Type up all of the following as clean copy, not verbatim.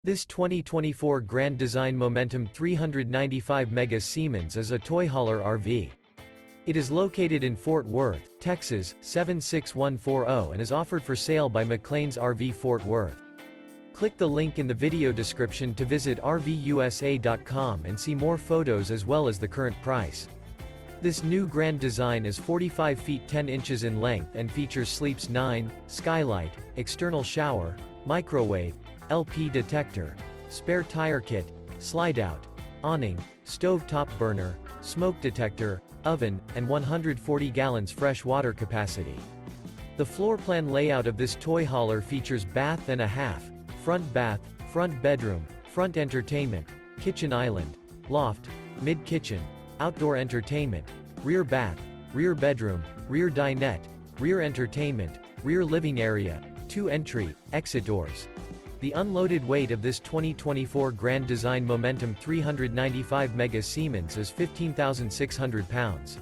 This 2024 Grand Design Momentum 395 Mega Siemens is a toy hauler RV. It is located in Fort Worth, Texas, 76140 and is offered for sale by McClain's RV Fort Worth. Click the link in the video description to visit RVUSA.com and see more photos as well as the current price. This new Grand Design is 45 feet 10 inches in length and features Sleeps 9, Skylight, external shower, microwave, LP detector, spare tire kit, Slideout, awning, stove top burner, smoke detector, oven, and 140 gallons fresh water capacity. The floor plan layout of this toy hauler features bath and a half, front bath, front bedroom, front entertainment, kitchen island, loft, mid-kitchen, outdoor entertainment, rear bath, rear bedroom, rear dinette, rear entertainment, rear living area, 2 entry, exit doors. The unloaded weight of this 2024 Grand Design Momentum 395 Mega Siemens is 15,600 pounds.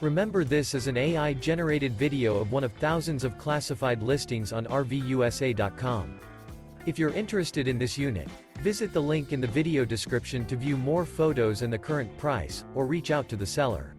Remember, this is an AI-generated video of one of thousands of classified listings on RVUSA.com. If you're interested in this unit, visit the link in the video description to view more photos and the current price, or reach out to the seller.